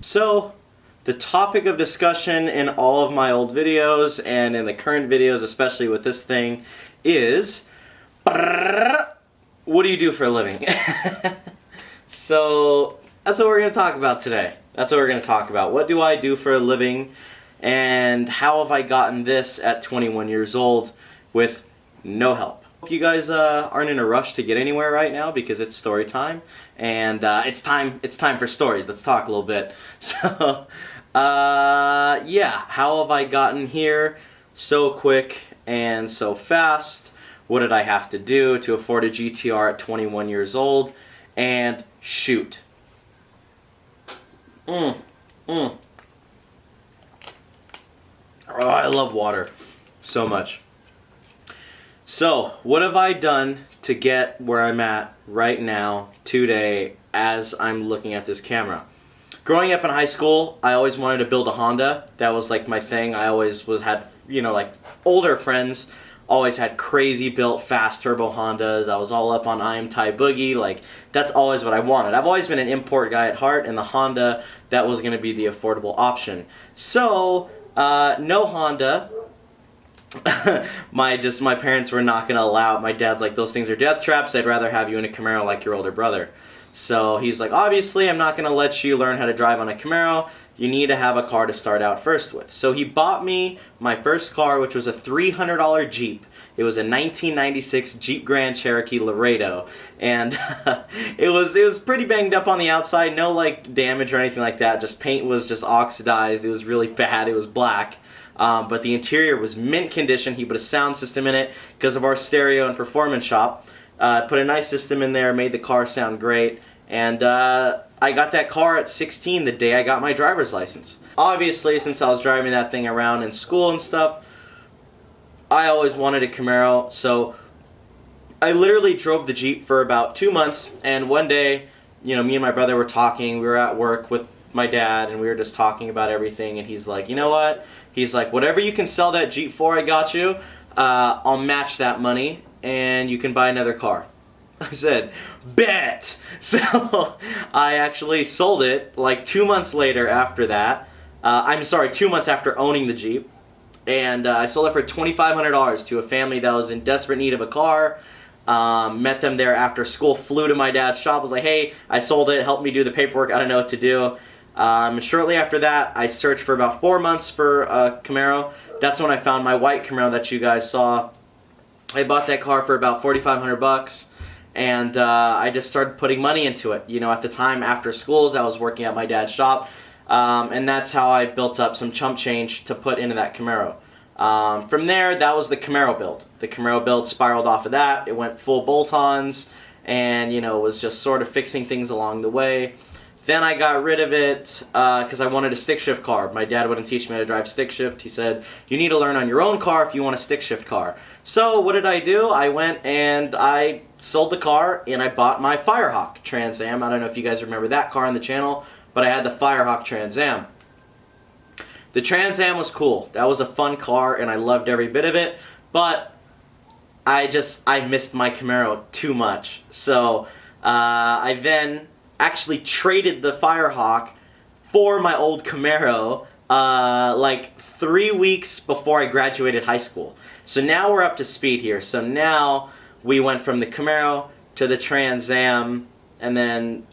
So, the topic of discussion in all of my old videos and in the current videos, especially with this thing, is what do you do for a living? So, that's what we're going to talk about today. That's what we're going to talk about. What do I do for a living, and how have I gotten this at 21 years old with no help? Hope you guys aren't in a rush to get anywhere right now because it's story time, and it's time for stories. Let's talk a little bit. So, yeah, how have I gotten here so quick and so fast? What did I have to do to afford a GTR at 21 years old? And shoot. Oh, I love water so much. So, what have I done to get where I'm at right now, today, as I'm looking at this camera? Growing up in high school, I always wanted to build a Honda. That was like my thing. I always had, like older friends always had crazy built fast turbo Hondas. I was all up on I Am Thai Boogie. Like, that's always what I wanted. I've always been an import guy at heart, and the Honda, that was going to be the affordable option. So, no Honda. My parents were not going to allow it. My dad's like, those things are death traps. I'd rather have you in a Camaro like your older brother. So he's like, obviously I'm not going to let you learn how to drive on a Camaro. You need to have a car to start out first with. So he bought me my first car, which was a $300 Jeep. It was a 1996 Jeep Grand Cherokee Laredo, and it was pretty banged up on the outside. No like damage or anything like that. Just paint was just oxidized. It was really bad. It was black. But the interior was mint condition. He put a sound system in it because of our stereo and performance shop. Put a nice system in there, made the car sound great, and I got that car at 16 the day I got my driver's license. Obviously, since I was driving that thing around in school and stuff, I always wanted a Camaro, so I literally drove the Jeep for about 2 months, and one day, me and my brother were talking. We were at work with my dad, and we were just talking about everything, and he's like, you know what? He's like, whatever you can sell that Jeep for, I got you. I'll match that money, and you can buy another car. I said, bet! So, I actually sold it like 2 months later after that. 2 months after owning the Jeep. And I sold it for $2,500 to a family that was in desperate need of a car. Met them there after school, flew to my dad's shop, was like, hey, I sold it, help me do the paperwork, I don't know what to do. Shortly after that, I searched for about 4 months for a Camaro. That's when I found my white Camaro that you guys saw. I bought that car for about $4,500, and I just started putting money into it. At the time, after schools, I was working at my dad's shop, and that's how I built up some chump change to put into that Camaro. From there, that was the Camaro build. The Camaro build spiraled off of that. It went full bolt-ons, and was just sort of fixing things along the way. Then I got rid of it because I wanted a stick shift car. My dad wouldn't teach me how to drive stick shift. He said, you need to learn on your own car if you want a stick shift car. So what did I do? I went and I sold the car, and I bought my Firehawk Trans Am. I don't know if you guys remember that car on the channel, but I had the Firehawk Trans Am. The Trans Am was cool. That was a fun car, and I loved every bit of it, but I missed my Camaro too much. So I then actually traded the Firehawk for my old Camaro like 3 weeks before I graduated high school. So now we're up to speed here. So now we went from the Camaro to the Trans Am, and then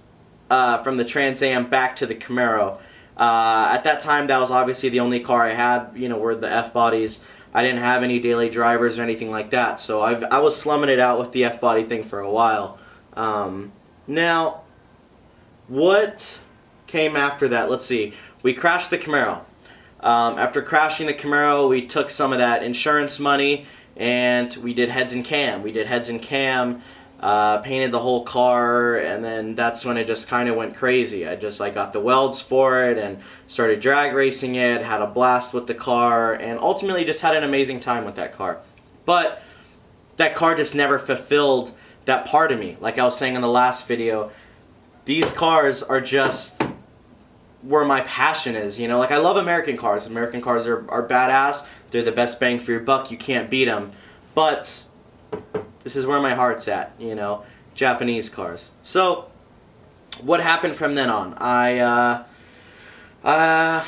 from the Trans Am back to the Camaro. At that time, that was obviously the only car I had, were the F-bodies. I didn't have any daily drivers or anything like that, so I was slumming it out with the F-body thing for a while. Now, what came after that? Let's see. We crashed the Camaro. After crashing the Camaro, we took some of that insurance money, and we did heads and cam. Painted the whole car, and then that's when it just kind of went crazy. I got the welds for it and started drag racing it, had a blast with the car, and ultimately just had an amazing time with that car. But that car just never fulfilled that part of me. Like I was saying in the last video, these cars are just where my passion is, Like, I love American cars. American cars are badass. They're the best bang for your buck. You can't beat them. But this is where my heart's at, Japanese cars. So, what happened from then on? Uh,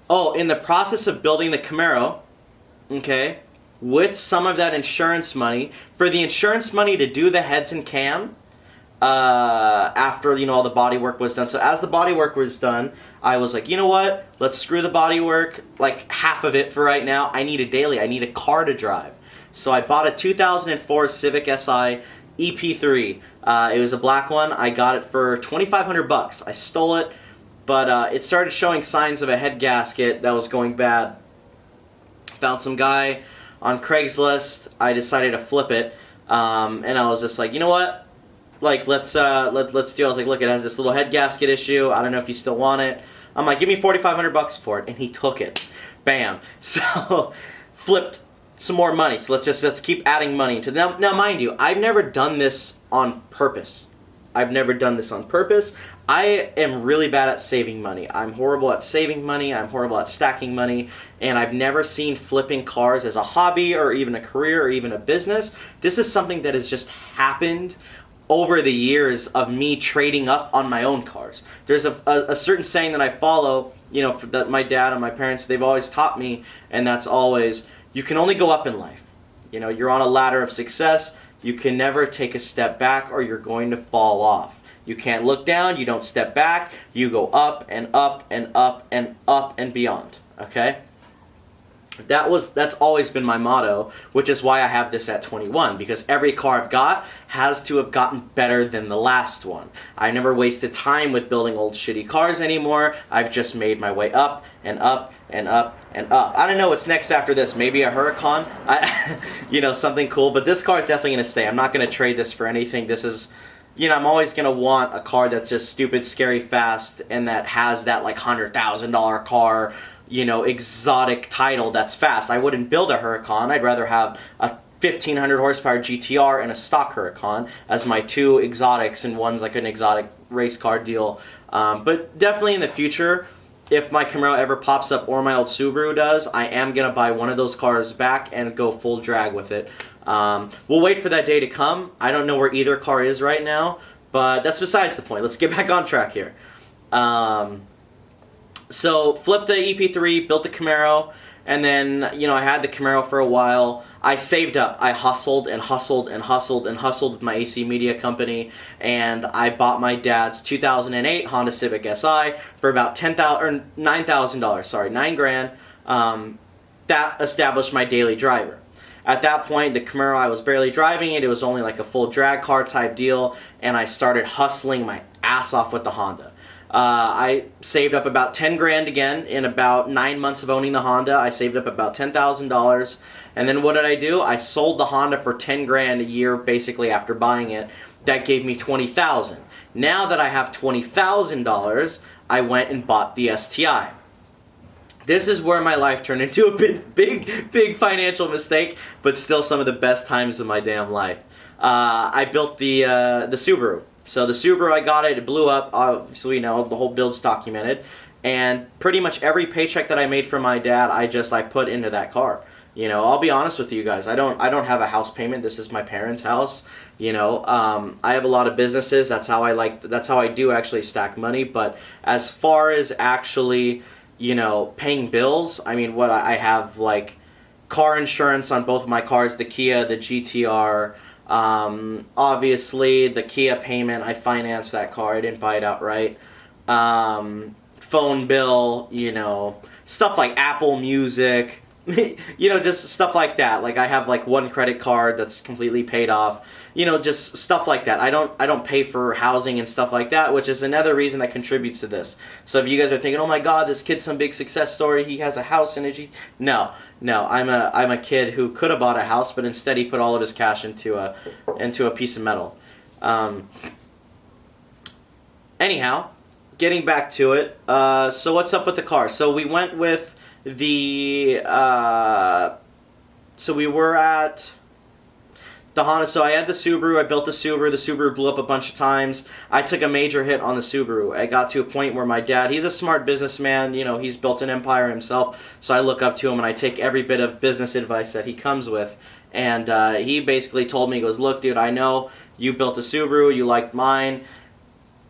oh, in the process of building the Camaro, okay, with some of that insurance money, for the insurance money to do the heads and cam, after, all the body work was done. So as the body work was done, I was like, you know what? Let's screw the body work, like half of it for right now. I need a daily. I need a car to drive. So I bought a 2004 Civic Si EP3. It was a black one. I got it for $2,500. I stole it, but it started showing signs of a head gasket that was going bad. Found some guy on Craigslist. I decided to flip it, and I was just like, you know what? Like, let's do. I was like, look, it has this little head gasket issue. I don't know if you still want it. I'm like, give me $4,500 for it, and he took it. Bam. So flipped some more money. So let's keep adding money to them. Now, mind you, I've never done this on purpose. I've never done this on purpose. I am really bad at saving money. I'm horrible at saving money. I'm horrible at stacking money. And I've never seen flipping cars as a hobby or even a career or even a business. This is something that has just happened over the years of me trading up on my own cars. There's a certain saying that I follow, that my dad and my parents, they've always taught me, and that's always, you can only go up in life. You're on a ladder of success. You can never take a step back or you're going to fall off. You can't look down, you don't step back, you go up and up and up and up and beyond, okay? That's always been my motto, which is why I have this at 21, because every car I've got has to have gotten better than the last one. I never wasted time with building old shitty cars anymore. I've just made my way up and up and up and up. I don't know what's next after this. Maybe a Huracan, something cool, but this car is definitely going to stay. I'm not going to trade this for anything. This is, I'm always going to want a car that's just stupid, scary, fast, and that has that like $100,000 car, exotic title that's fast. I wouldn't build a Huracan. I'd rather have a 1500 horsepower GTR and a stock Huracan as my two exotics, and one's like an exotic race car deal. But definitely in the future, if my Camaro ever pops up or my old Subaru does, I am going to buy one of those cars back and go full drag with it. We'll wait for that day to come. I don't know where either car is right now, but that's besides the point. Let's get back on track here. So flipped the EP3, built the Camaro, and then, I had the Camaro for a while. I saved up. I hustled and hustled and hustled and hustled with my AC Media company, and I bought my dad's 2008 Honda Civic Si for about $9,000. Sorry, $9,000. That established my daily driver. At that point, the Camaro, I was barely driving it. It was only like a full drag car type deal, and I started hustling my ass off with the Honda. I saved up about $10,000 again in about 9 months of owning the Honda. I saved up about $10,000, and then what did I do? I sold the Honda for $10,000 a year, basically after buying it. That gave me $20,000. Now that I have $20,000, I went and bought the STI. This is where my life turned into a big financial mistake, but still some of the best times of my damn life. I built the Subaru. So the Subaru, I got it, it blew up, obviously, the whole build's documented, and pretty much every paycheck that I made from my dad, I put into that car. I'll be honest with you guys, I don't have a house payment. This is my parents' house. I have a lot of businesses. That's how I do actually stack money. But as far as actually, paying bills, what I have, like, car insurance on both of my cars, the Kia, the GTR. Obviously, the Kia payment, I financed that car. I didn't buy it outright. Phone bill, stuff like Apple Music, just stuff like that. Like, I have like one credit card that's completely paid off. Just stuff like that. I don't pay for housing and stuff like that, which is another reason that contributes to this. So if you guys are thinking, oh my God, this kid's some big success story, he has a house and no, I'm a kid who could have bought a house, but instead he put all of his cash into a piece of metal. Anyhow, getting back to it. So what's up with the car? So we went with the so we were at the Honda. So I had the Subaru. I built the Subaru. The Subaru blew up a bunch of times. I took a major hit on the Subaru. I got to a point where my dad, he's a smart businessman. He's built an empire himself. So I look up to him and I take every bit of business advice that he comes with. And he basically told me, he goes, look, dude, I know you built a Subaru. You liked mine.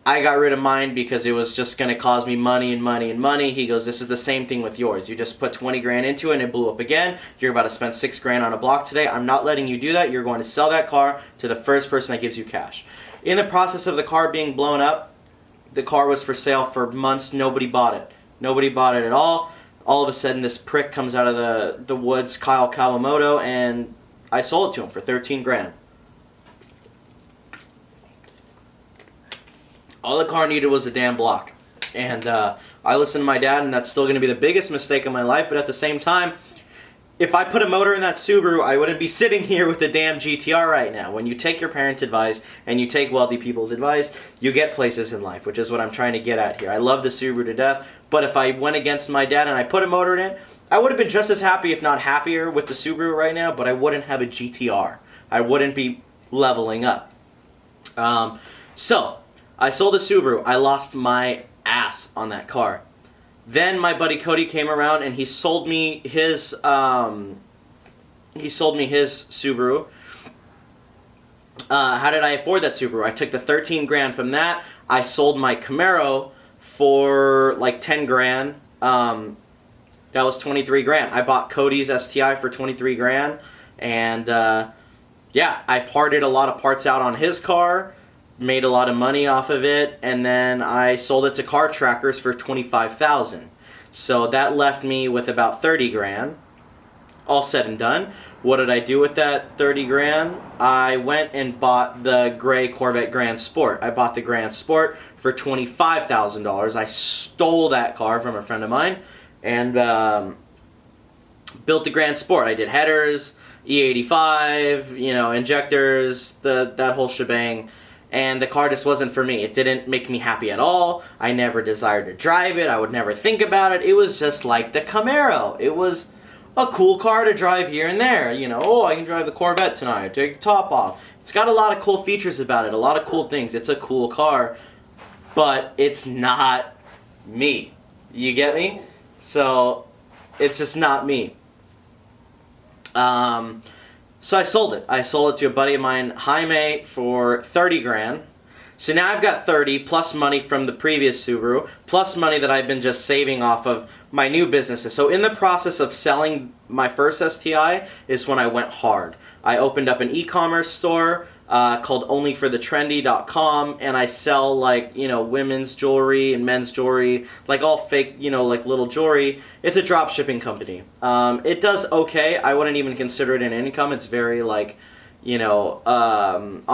I got rid of mine because it was just going to cause me money and money and money. He goes, this is the same thing with yours. You just put 20 grand into it and it blew up again. You're about to spend 6 grand on a block today. I'm not letting you do that. You're going to sell that car to the first person that gives you cash. In the process of the car being blown up, the car was for sale for months. Nobody bought it. Nobody bought it at all. All of a sudden, this prick comes out of the woods, Kyle Kawamoto, and I sold it to him for 13 grand. All the car needed was a damn block. And I listened to my dad, and that's still going to be the biggest mistake of my life. But at the same time, if I put a motor in that Subaru, I wouldn't be sitting here with the damn GTR right now. When you take your parents' advice and you take wealthy people's advice, you get places in life, which is what I'm trying to get at here. I love the Subaru to death, but if I went against my dad and I put a motor in it, I would have been just as happy, if not happier, with the Subaru right now, but I wouldn't have a GTR. I wouldn't be leveling up. So, I sold the Subaru. I lost my ass on that car. Then my buddy Cody came around and he sold me his Subaru. How did I afford that Subaru? I took the 13 grand from that. I sold my Camaro for like 10 grand. That was 23 grand. I bought Cody's STI for 23 grand. And yeah, I parted a lot of parts out on his car. Made a lot of money off of it, and then I sold it to Car Trackers for $25,000. So that left me with about 30 grand, all said and done. What did I do with that 30 grand? I went and bought the gray Corvette Grand Sport. I bought the Grand Sport for $25,000. I stole that car from a friend of mine and built the Grand Sport. I did headers, E85, injectors, that whole shebang. And the car just wasn't for me. It didn't make me happy at all. I never desired to drive it. I would never think about it. It was just like the Camaro. It was a cool car to drive here and there. I can drive the Corvette tonight. Take the top off. It's got a lot of cool features about it. A lot of cool things. It's a cool car. But it's not me. You get me? So, it's just not me. So I sold it. I sold it to a buddy of mine, Jaime, for 30 grand. So now I've got 30 plus money from the previous Subaru, plus money that I've been just saving off of my new businesses. So in the process of selling my first STI is when I went hard. I opened up an e-commerce store called onlyforthetrendy.com, and I sell women's jewelry and men's jewelry, like all fake, like little jewelry. It's a drop shipping company. It does okay. I wouldn't even consider it an income. It's very on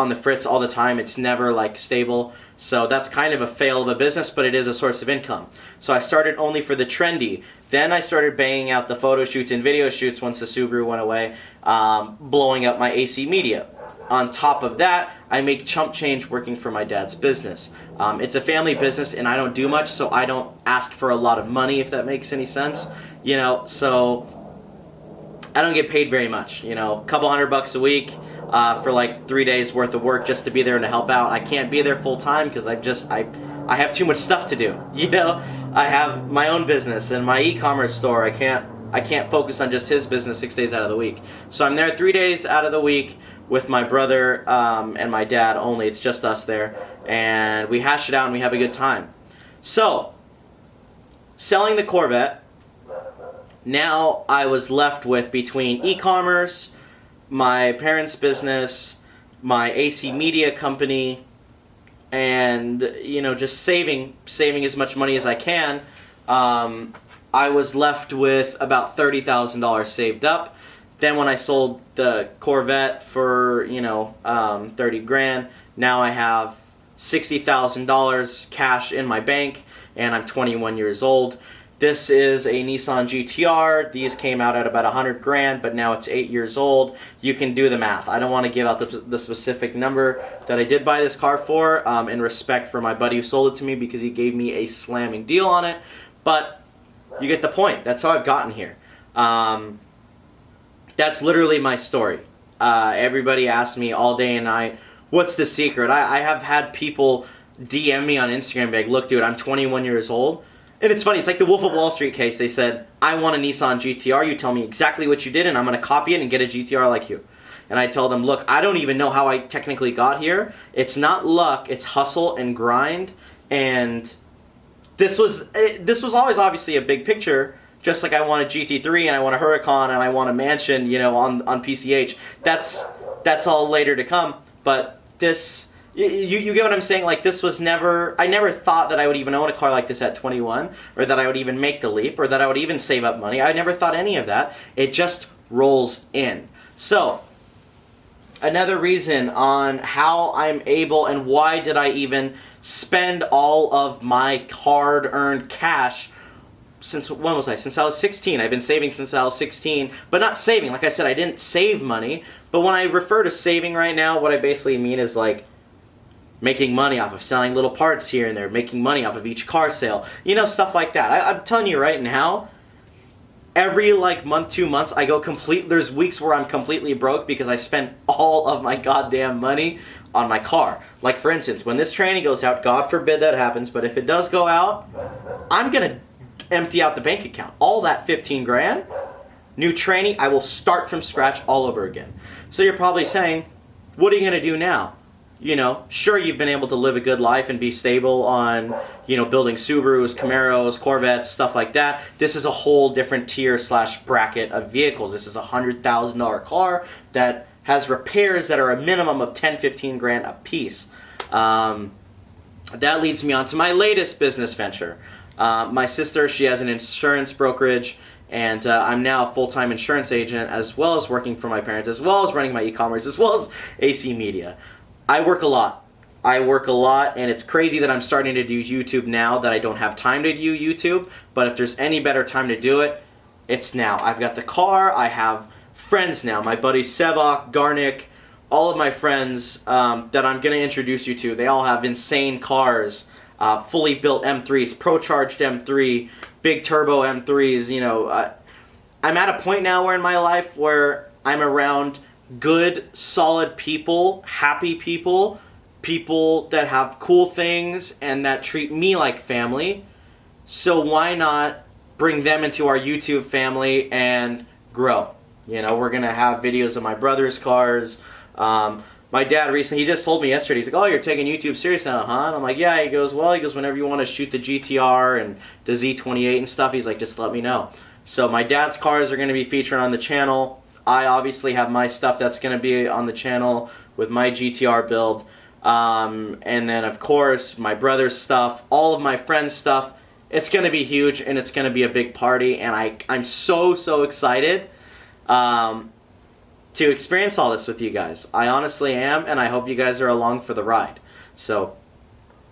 the fritz all the time. It's never stable. So that's kind of a fail of a business, but it is a source of income. So I started Only for the Trendy. Then I started banging out the photo shoots and video shoots once the Subaru went away, blowing up my AC Media. On top of that, I make chump change working for my dad's business. It's a family business and I don't do much, so I don't ask for a lot of money, if that makes any sense. So I don't get paid very much. A couple $100 a week for 3 days worth of work just to be there and to help out. I can't be there full time because I have too much stuff to do. I have my own business and my e-commerce store. I can't focus on just his business 6 days out of the week. So I'm there 3 days out of the week with my brother and my dad only. It's just us there. And we hash it out and we have a good time. So, selling the Corvette, now I was left with between e-commerce, my parents' business, my AC Media company, and, just saving as much money as I can. I was left with about $30,000 saved up. Then when I sold the Corvette for, 30 grand, now I have $60,000 cash in my bank, and I'm 21 years old. This is a Nissan GTR. These came out at about 100 grand, but now it's 8 years old. You can do the math. I don't want to give out the specific number that I did buy this car for, in respect for my buddy who sold it to me because he gave me a slamming deal on it. But you get the point. That's how I've gotten here. That's literally my story. Everybody asks me all day and night, what's the secret? I have had people DM me on Instagram like, look dude, I'm 21 years old. And it's funny, it's like the Wolf of Wall Street case. They said, I want a Nissan GTR, you tell me exactly what you did and I'm going to copy it and get a GTR like you. and I tell them, look, I don't even know how I technically got here. It's not luck, it's hustle and grind. And this was always obviously a big picture. Just like I want a GT3 and I want a Huracan and I want a mansion, you know, on PCH. That's all later to come. But this, you get what I'm saying? Like, this was never, I never thought that I would even own a car like this at 21, or that I would even make the leap, or that I would even save up money. I never thought any of that. It just rolls in. So, another reason on how I'm able and why did I even spend all of my hard-earned cash since, when was I? Since I was 16. I've been saving since I was 16, but not saving. Like I said, I didn't save money, but when I refer to saving right now, what I basically mean is like making money off of selling little parts here and there, making money off of each car sale, you know, stuff like that. I'm telling you right now, every like month, 2 months, I go there's weeks where I'm completely broke because I spent all of my goddamn money on my car. Like, for instance, when this tranny goes out, God forbid that happens, but if it does go out, I'm gonna empty out the bank account. All that 15 grand, new tranny, I will start from scratch all over again. So you're probably saying, what are you gonna do now? You know, sure, you've been able to live a good life and be stable on, you know, building Subarus, Camaros, Corvettes, stuff like that. This is a whole different tier / bracket of vehicles. This is a $100,000 car that has repairs that are a minimum of 10, 15 grand a piece. That leads me on to my latest business venture. My sister, she has an insurance brokerage, and I'm now a full-time insurance agent, as well as working for my parents, as well as running my e-commerce, as well as AC Media. I work a lot. And it's crazy that I'm starting to do YouTube now, that I don't have time to do YouTube, but if there's any better time to do it, it's now. I've got the car, I have friends now, my buddies Sevok, Garnick, all of my friends that I'm going to introduce you to. They all have insane cars, fully built M3s, pro-charged M3, big turbo M3s, you know. I'm at a point now where in my life where I'm around good, solid people, happy people, people that have cool things and that treat me like family. So why not bring them into our YouTube family and grow? You know, we're going to have videos of my brother's cars. My dad recently, he just told me yesterday, he's like, oh, you're taking YouTube serious now, huh? And I'm like, yeah. He goes, well, whenever you want to shoot the GTR and the Z28 and stuff, he's like, just let me know. So my dad's cars are going to be featured on the channel. I obviously have my stuff that's going to be on the channel with my GTR build. And then, of course, my brother's stuff, all of my friends' stuff. It's going to be huge, and it's going to be a big party. And I'm so, so excited to experience all this with you guys. I honestly am, and I hope you guys are along for the ride. So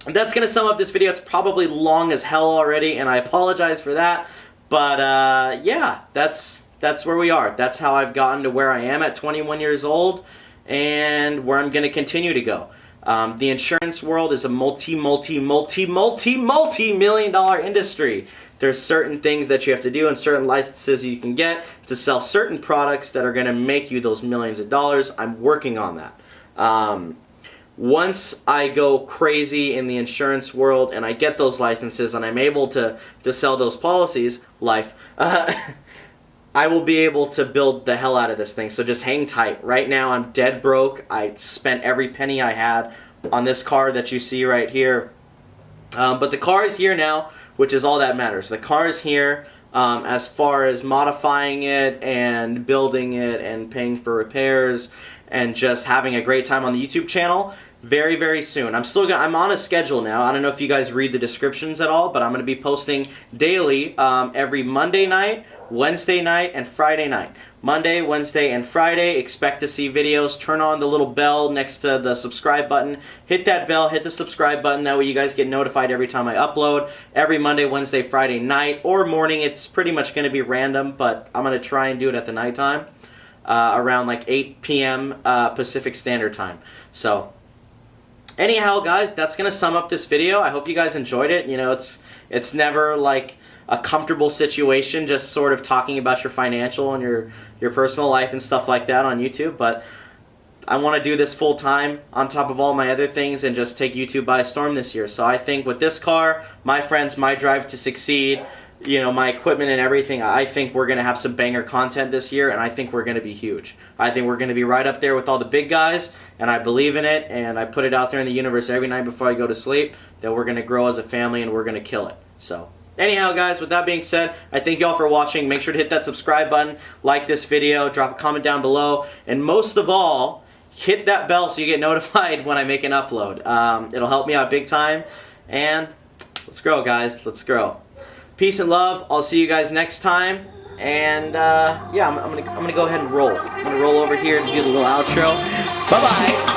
that's going to sum up this video. It's probably long as hell already, and I apologize for that. But, yeah, that's where we are. That's how I've gotten to where I am at 21 years old and where I'm going to continue to go. The insurance world is a multi-million-dollar industry. There's certain things that you have to do and certain licenses you can get to sell certain products that are going to make you those millions of dollars. I'm working on that. Once I go crazy in the insurance world and I get those licenses and I'm able to sell those policies, I will be able to build the hell out of this thing. So just hang tight. Right now I'm dead broke. I spent every penny I had on this car that you see right here. But the car is here now, which is all that matters. The car is here. As far as modifying it and building it and paying for repairs and just having a great time on the YouTube channel, very, very soon. I'm on a schedule now. I don't know if you guys read the descriptions at all, but I'm going to be posting daily every Monday night, Wednesday night, and Friday night. Monday, Wednesday, and Friday, expect to see videos. Turn on the little bell next to the subscribe button. Hit that bell, hit the subscribe button. That way you guys get notified every time I upload. Every Monday, Wednesday, Friday night, or morning. It's pretty much going to be random, but I'm going to try and do it at the nighttime. Around like 8 p.m. Pacific Standard Time. So, anyhow, guys, that's going to sum up this video. I hope you guys enjoyed it. You know, it's never like a comfortable situation just sort of talking about your financial and your personal life and stuff like that on YouTube, but I want to do this full time on top of all my other things and just take YouTube by storm this year. So I think with this car, my friends, my drive to succeed, you know, my equipment and everything, I think we're going to have some banger content this year, and I think we're going to be huge. I think we're going to be right up there with all the big guys, and I believe in it, and I put it out there in the universe every night before I go to sleep that we're going to grow as a family and we're going to kill it. So, anyhow, guys, with that being said, I thank you all for watching. Make sure to hit that subscribe button, like this video, drop a comment down below, and most of all, hit that bell so you get notified when I make an upload. It'll help me out big time, and let's grow, guys. Let's grow. Peace and love. I'll see you guys next time. And yeah, I'm gonna go ahead and roll. I'm gonna roll over here and do the little outro. Bye bye.